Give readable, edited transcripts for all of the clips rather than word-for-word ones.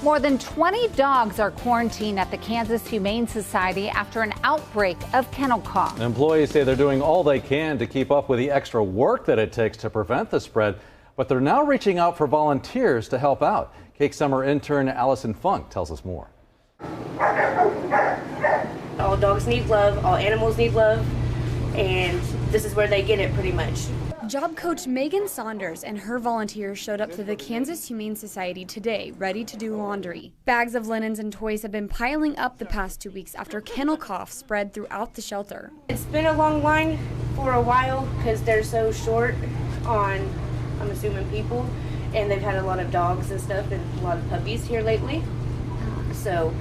More than 20 dogs are quarantined at the Kansas Humane Society after an outbreak of kennel cough. Employees say they're doing all they can to keep up with the extra work that it takes to prevent the spread, but they're now reaching out for volunteers to help out. KAKE Summer intern Allison tells us more. All dogs need love, all animals need love, and this is where they get it pretty much. Job coach Megan Saunders and her volunteers showed up to the Kansas Humane Society today, ready to do laundry. Bags of linens and toys have been piling up the past 2 weeks after kennel cough spread throughout the shelter. It's been a long line for a while because they're so short on, I'm assuming, people, and they've had a lot of dogs and stuff and a lot of puppies here lately. So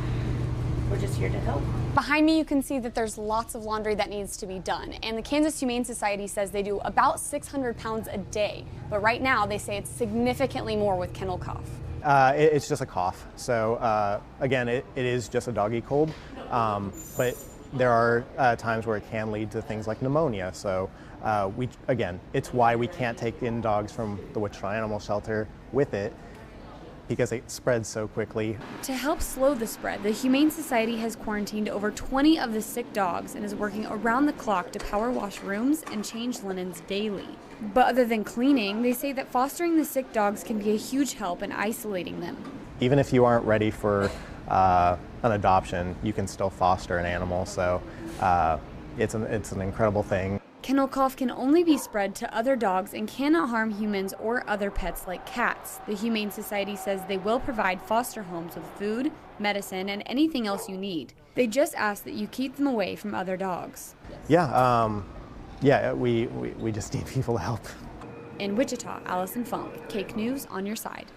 we're just here to help. Behind me you can see that there's lots of laundry that needs to be done, and the Kansas Humane Society says they do about 600 pounds a day, but right now they say it's significantly more with kennel cough. It's just a cough, so again it is just a doggy cold, but there are times where it can lead to things like pneumonia, so it's why we can't take in dogs from the Wichita Animal Shelter with it, because it spreads so quickly. To help slow the spread, the Humane Society has quarantined over 20 of the sick dogs and is working around the clock to power wash rooms and change linens daily. But other than cleaning, they say that fostering the sick dogs can be a huge help in isolating them. Even if you aren't ready for an adoption, you can still foster an animal, so it's an incredible thing. Kennel cough can only be spread to other dogs and cannot harm humans or other pets like cats. The Humane Society says they will provide foster homes with food, medicine, and anything else you need. They just ask that you keep them away from other dogs. Yeah, we just need people to help. In Wichita, Allison, KAKE News on your side.